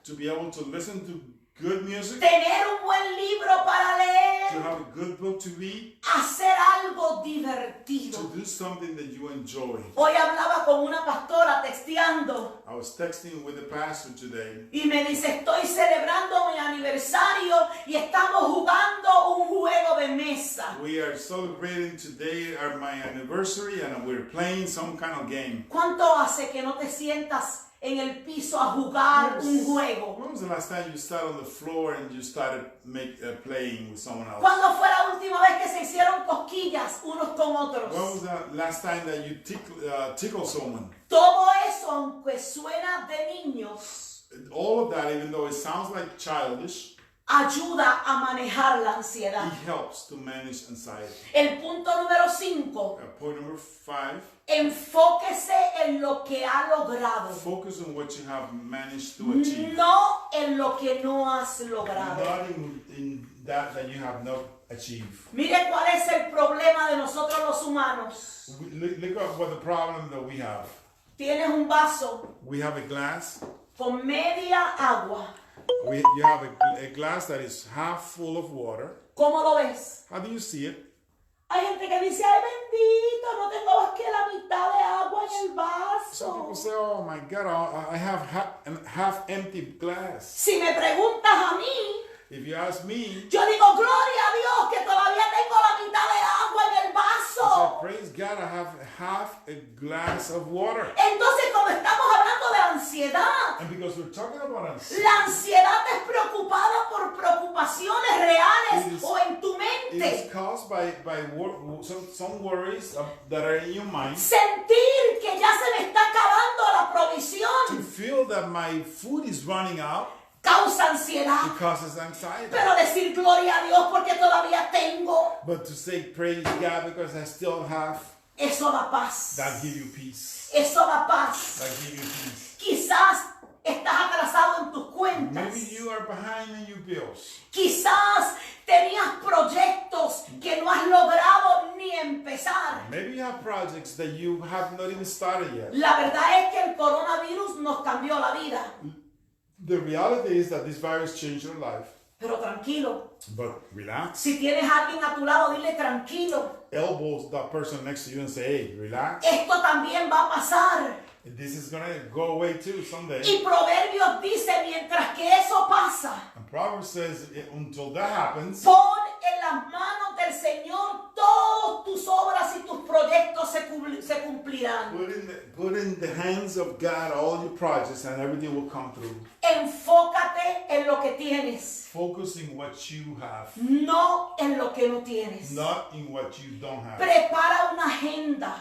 to be able to listen to good music, tener un buen libro para to leer, have a good book to read, hacer algo divertido. to do something that you enjoy. Hoy hablaba con una pastora texteando I was texting with the pastor today, y me dice, estoy celebrando mi aniversario y estamos jugando un juego de mesa. we are celebrating today my anniversary and we're playing some kind of game. ¿Cuánto hace que no te sientas en el piso a jugar un juego? When was the last time you sat on the floor and you started playing with someone else? ¿Cuándo fue la última vez que se hicieron cosquillas unos con otros? When was the last time that you tickled someone? Todo eso, aunque suena de niños, All of that, even though it sounds like childish, ayuda a manejar la it ansiedad. helps to manage anxiety. El punto número 5, Point number 5, enfóquese en lo que ha logrado, focus on what you have managed to achieve. no en lo que no has logrado. Not in that you have not achieved. Mire cuál es el problema de nosotros los humanos. Look at what the problem that we have. Tienes un vaso We have a glass. con media agua. You have a glass that is half full of water. ¿Cómo lo ves? How do you see it? Hay gente que dice, ay bendito, no tengo más que la mitad de agua en el Some people vaso. say, "Oh my God, I have half empty glass." Si me preguntas a mí, If you ask me, yo digo, gloria a Dios que todavía tengo la mitad de agua en el I vaso. say, "Praise God, I have half a glass of water." Entonces, como estamos hablando de ansiedad, And because we're talking about anxiety, la ansiedad es preocupada por preocupaciones reales It is- o en tu it mente. is caused by some worries that are in your mind. Sentir que ya se me está acabando la To provisión feel that my food is running out, causa ansiedad. it causes anxiety. Pero decir gloria a Dios porque todavía tengo, But to say praise God because I still have, eso da paz. that give you peace. Eso da paz. That give you peace. Quizás estás atrasado en tus cuentas. Maybe you are behind in your bills. Quizás tenías proyectos que no has logrado ni empezar. Maybe you have projects that you have not even started yet. La verdad es que el coronavirus nos cambió la vida. The reality is that this virus changed your life. Pero tranquilo, But relax. si tienes a alguien a tu lado, dile tranquilo. Elbows that person next to you and say, "Hey, relax. Esto también va a pasar. This is going to go away too someday." Y Proverbios dice, mientras que eso pasa, And Proverbs says, until that happens, pon en las manos del Señor todas tus obras y tus proyectos se cumplirán. put in the hands of God all your projects and everything will come through. Enfócate en lo que tienes, Focus in what you have, no en lo que no tienes. not in what you don't have. Prepara una agenda.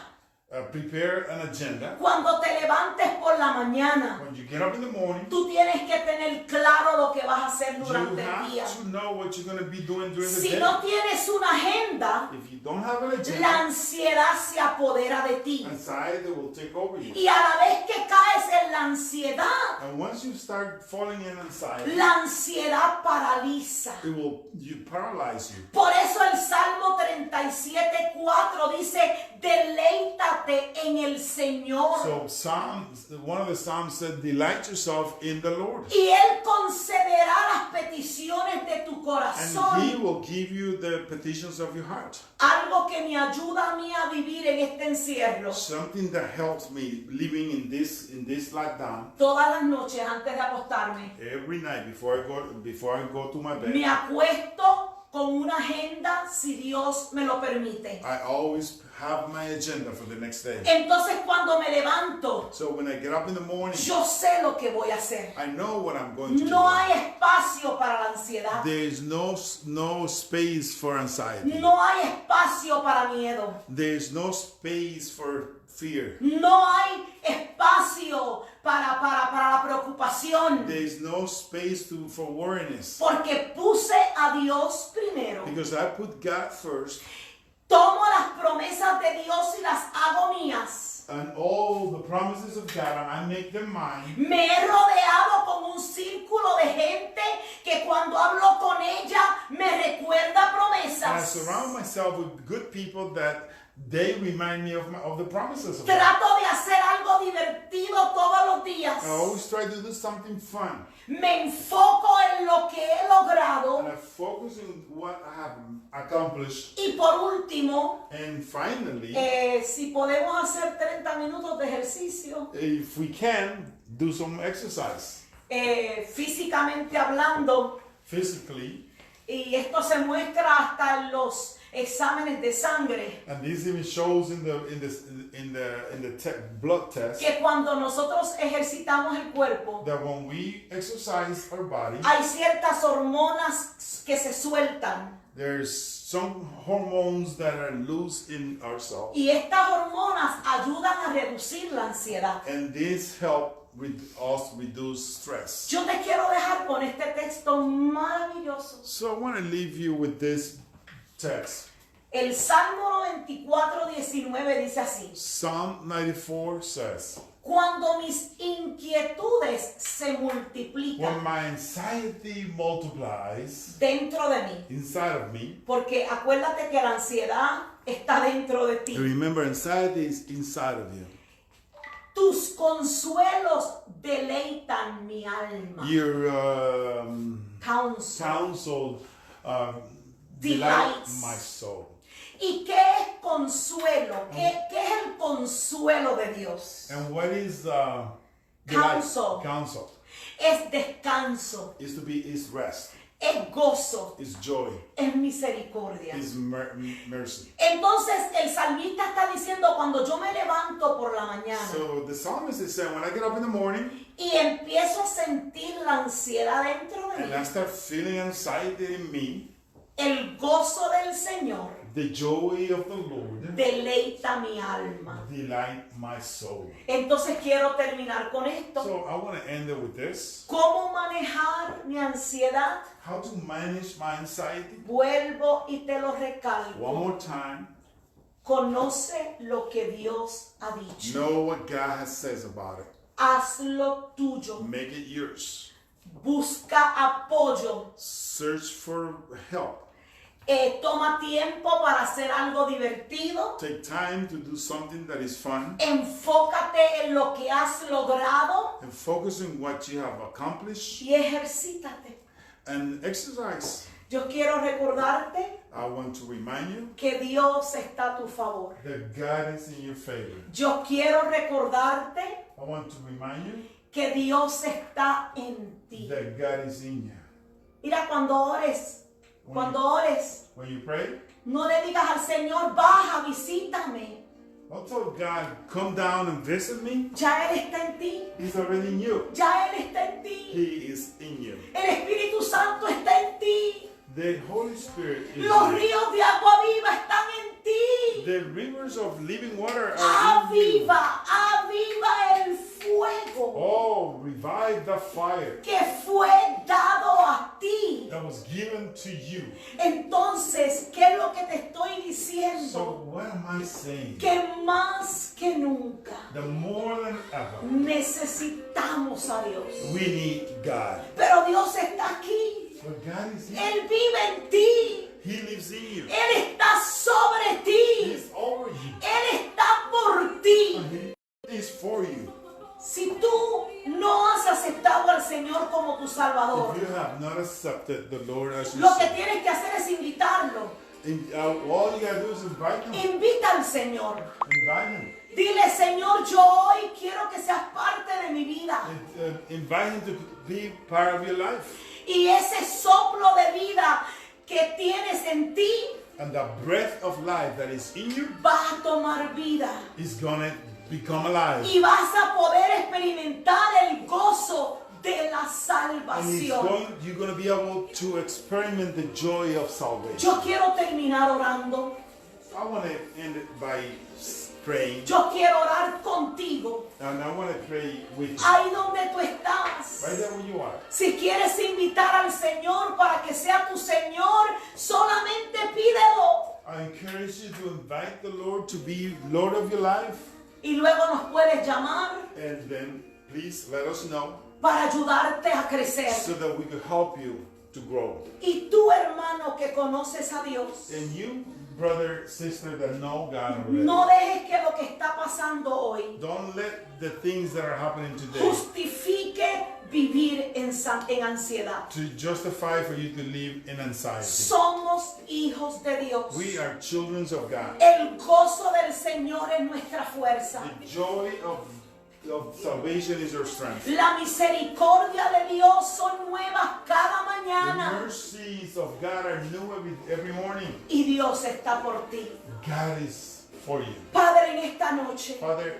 Prepare an agenda. Cuando te levantes por la mañana, When you get up in the morning, tú tienes que tener claro lo que vas a hacer you durante el día. have to know what you're going to be doing during the Si day. no tienes una agenda, If you don't have an la agenda, ansiedad se apodera de ti. anxiety will take over you. Y a la vez que caes en la ansiedad, And once you start falling in anxiety, la ansiedad paraliza. you paralyze you. Por eso el Salmo 37:4 dice, deleítate Deleítate en el Señor. So one of the Psalms said, delight yourself in the Lord. Y Él concederá las peticiones de tu And corazón. He will give you the petitions of your heart. Algo que me ayuda a mí a vivir en este encierro. Something that helps me living in this lockdown. Todas las noches antes de acostarme, Every night before I go to my bed, me acuesto con una agenda si Dios me lo permite. I always have my agenda for the next day. Entonces cuando me levanto, So when I get up in the morning, yo sé lo que voy a hacer. I know what I'm going to do. No hay espacio para la ansiedad. There is no space for anxiety. No hay espacio para miedo. There is no space for fear. No hay espacio para la preocupación. There is no space for worriness. Porque puse a Dios primero. Because I put God first. Tomo las promesas de Dios y las hago mías. And all the promises of God, and I make them mine. Me he rodeado con un círculo de gente que cuando hablo con ella me recuerda And I promesas. surround myself with good people that they remind me of the promises of God. Trato de hacer algo divertido todos los días. I always try to do something fun. Me enfoco en lo que he logrado. And I focus on what I have accomplished. Y por último, And finally, si podemos hacer 30 minutos de ejercicio, if we can, do some exercise. físicamente hablando, Physically, y esto se muestra hasta en los exámenes de sangre, and this even shows in the blood test que cuando nosotros ejercitamos el cuerpo, that when we exercise our body, hay ciertas hormonas que se sueltan. there's some hormones that are loose in ourselves, Y estas hormonas ayudan a reducir la ansiedad. and this help with us reduce stress. Yo te quiero dejar con este texto maravilloso. So I want to leave you with this text. El Salmo 94:19 dice así: Psalm 94 says, cuando mis inquietudes se when multiplican my anxiety multiplies dentro de mí, inside of me, porque acuérdate que la ansiedad está dentro de ti. remember anxiety is inside of you. Tus consuelos deleitan mi alma. Your Counsel. counsel delight Delights. my soul. ¿Y qué es consuelo? ¿Qué es el consuelo de Dios? And what is delight? Counsel. Counsel Es descanso, is rest, es gozo, is joy, es misericordia. is mercy. Entonces el salmista está diciendo, cuando yo me levanto por la mañana So the psalmist is saying, when I get up in the morning y empiezo a sentir la ansiedad dentro de and I mí, start feeling anxiety in me, el gozo del Señor the joy of the Lord deleita mi alma. delight my soul. Entonces quiero terminar con esto. So I want to end it with this. ¿Cómo manejar mi ansiedad? How to manage my anxiety. Vuelvo y te lo One recalco. more time. Conoce lo que Dios ha dicho. Know what God says about it. Hazlo tuyo. Make it yours. Busca apoyo. Search for help. Toma tiempo para hacer algo divertido. Take time to do something that is fun. Enfócate en lo que has logrado And focus on what you have accomplished. y ejercítate. And exercise. Yo quiero recordarte I want to remind you que Dios está a tu favor. that God is in your favor. Yo quiero recordarte I want to remind you que Dios está en ti. that God is in you. Mira, cuando ores, When you pray, no le digas al Señor, baja, visítame. don't tell God, come down and visit me. Ya Él está en ti. He's already in you. Ya Él está en ti. He is in you. El Espíritu Santo está en ti. The Holy Spirit is Los in you. ríos de agua viva están en ti. The rivers of living water are in you. Aviva el fuego Oh, revive the fire que fue dado a ti. that was given to you. Entonces, ¿qué es lo que te estoy So diciendo? what am I saying? Que más que nunca The more than ever, necesitamos a Dios. we need God. Pero Dios está aquí. But God is here. Él vive en ti. He lives in you. Él está sobre ti. He's over you. Él está por tu Salvador, if you have not accepted the Lord as your lo que Savior, tienes que hacer es invitarlo. all you gotta do is invite Him. Invita al Señor. Invite Him. Dile, Señor, yo hoy quiero que seas parte de mi vida. Invite Him to be part of your life. Y ese soplo de vida que tienes en ti And the breath of life that is in you va a tomar vida. is gonna become alive. Y vas a poder experimentar el gozo de la And salvación. you're going to be able to experiment the joy of salvation. Yo quiero terminar orando. I want to end it by praying. Yo quiero orar contigo. And I want to pray with you. Ahí donde tú estás. Right there where you are. Si quieres invitar al Señor para que sea tu Señor, solamente pídelo. I encourage you to invite the Lord to be Lord of your life. Y luego nos puedes llamar And then please let us know para ayudarte a crecer. so that we can help you to grow. Y tú, hermano, que conoces a Dios, And you, brother, sister that know God already, no dejes que lo que está pasando hoy don't let the things that are happening today justifique vivir en ansiedad. to justify for you to live in anxiety. Somos hijos de Dios. We are children of God. El gozo del Señor es nuestra fuerza. The joy of salvation is our strength. La misericordia de Dios son nuevas cada The mañana. mercies of God are new every morning. Y Dios está por ti. God is for you. Padre, en esta noche, Father,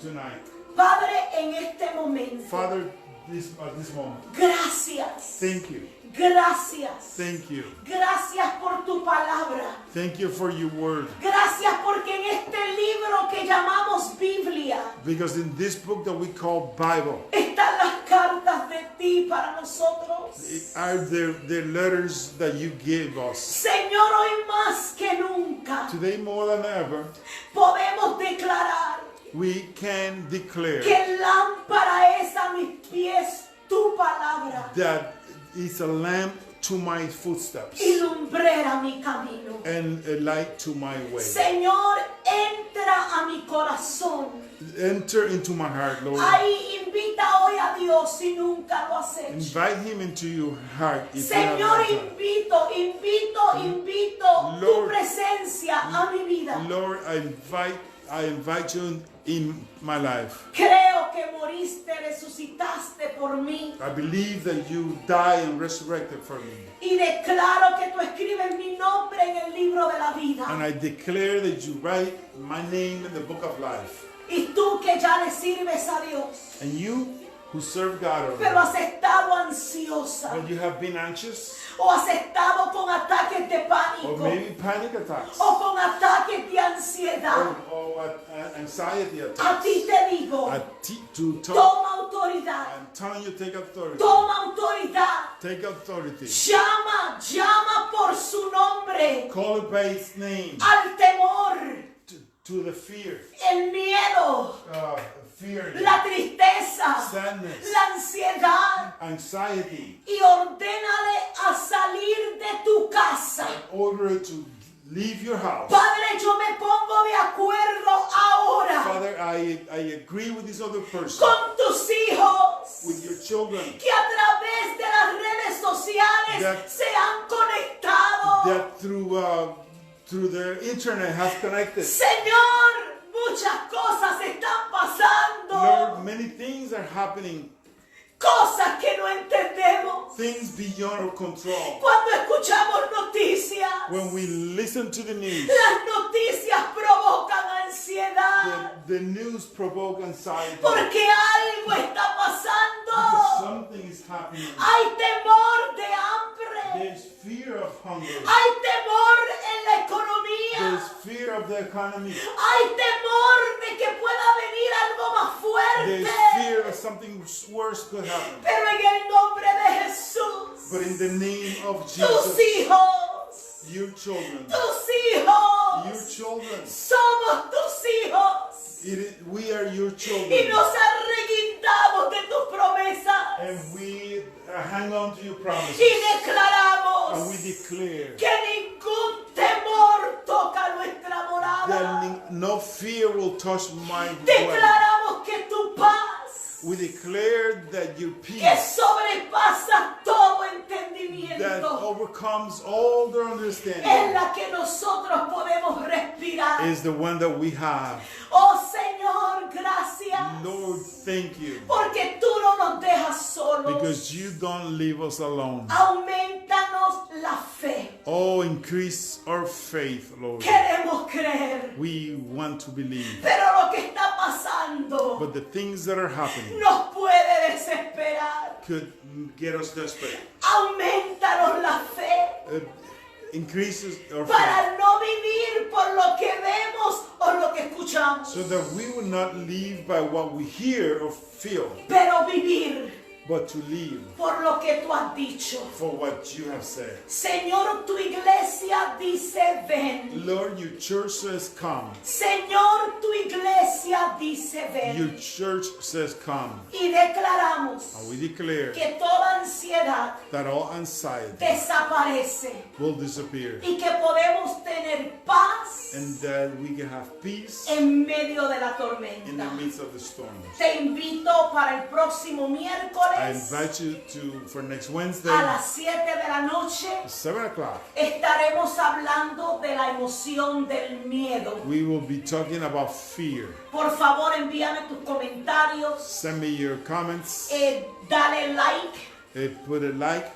tonight, Padre, en este momento, Father, at this moment, gracias, thank you. gracias, Thank you. gracias por tu palabra. Thank you for your word. Gracias porque en este libro que llamamos Biblia Because in this book that we call Bible, están las cartas de ti para nosotros. are the letters that you gave us. Señor, hoy más que nunca Today more than ever, podemos declarar we can declare que lámpara es a mis pies tu palabra that it's a lamp to my footsteps y lumbrera mi camino. and a light to my way. Señor, entra a mi corazón. Enter into my heart, Lord. Ahí invita hoy a Dios si nunca lo has hecho. Invite Him into your heart. If you have Señor, not done. invito tu Lord, presencia a mi vida. Lord, I invite you in my life. Creo que moriste, resucitaste por mí. I believe that you died and resurrected for me. Y declaro que tú escribes mi nombre en el libro de la vida. And I declare that you write my name in the book of life. Y tú que ya le sirves a Dios, And you who serve God pero already, has estado ansiosa but you have been anxious o has estado con ataques de or pánico maybe panic attacks o con ataques de ansiedad, or anxiety a attacks. ti te digo, toma autoridad, I'm telling you, take authority. toma autoridad. Take authority. Llama por su nombre Call it by its name. al temor, To the fear. el miedo, Fear. la tristeza, Sadness. la ansiedad, Anxiety. y ordénale a salir de tu casa. In order to leave your house. Padre, yo me pongo de acuerdo ahora Father, I agree with this other person, con tus hijos with your children, que a través de las redes sociales That- se han conectado. that through the internet has connected. Señor, muchas cosas están pasando, Lord, many things are happening, cosas que no entendemos. things beyond our control. Cuando escuchamos noticias, When we listen to the news, las noticias provocan ansiedad the news provoke anxiety. porque algo está pasando. Because something is happening. Hay temor de hambre. There's fear of hunger. Hay temor en la economía. There's fear of the economy. Hay temor de que pueda venir algo más There's fuerte. fear of something worse could happen. Pero en el nombre de Jesús, But in the name of tus Jesus, hijos, your children, tus your hijos, children, somos tus hijos. we are your Y children. nos arreguindamos de tus promesas. And we hang on to your promises. Y And we declaramos declare que ningún temor toca nuestra morada. that no fear will touch my dwelling. Declaramos que tu paz We declare that your que peace sobrepasa todo that entendimiento, overcomes all their es understanding la que nosotros podemos respirar. is the one that we have. Oh Señor, gracias. Lord, thank you. Porque tú no nos dejas solos. Because you don't leave us alone. Aumentanos la fe. Oh, increase our faith, Lord. Queremos creer. We want to believe. Pero lo que está pasando But the things that are happening nos puede desesperar. could get us desperate. Aumentanos la fe Increases our faith para no vivir por lo que vemos o lo que escuchamos, so that we will not live by what we hear or feel, pero vivir but to live por lo que tú has dicho. for what you have said. Señor, tu iglesia dice ven. Lord, your church says come. Señor, tu iglesia dice Your ven. church says come. Y declaramos And we declare que toda ansiedad that all anxiety desaparece will disappear y que podemos tener paz and that we can have peace en medio de la in the tormenta. midst of the storm. Te invito para el próximo I miércoles invite you for next Wednesday, a las 7 de la noche. 7 o'clock. Estaremos hablando de la emoción del miedo. We will be talking about fear. Por favor, envíame tus comentarios, Send me your comments. dale like, Put a like.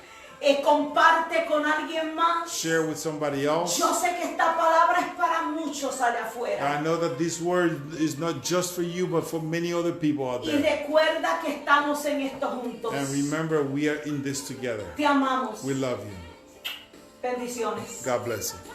comparte con alguien más. Share with somebody else. Yo sé que esta palabra es para muchos allá afuera. I know that this word is not just for you, but for many other people out Y there. recuerda que estamos en esto juntos. And remember, we are in this together. Te amamos. We love you. Bendiciones. God bless you.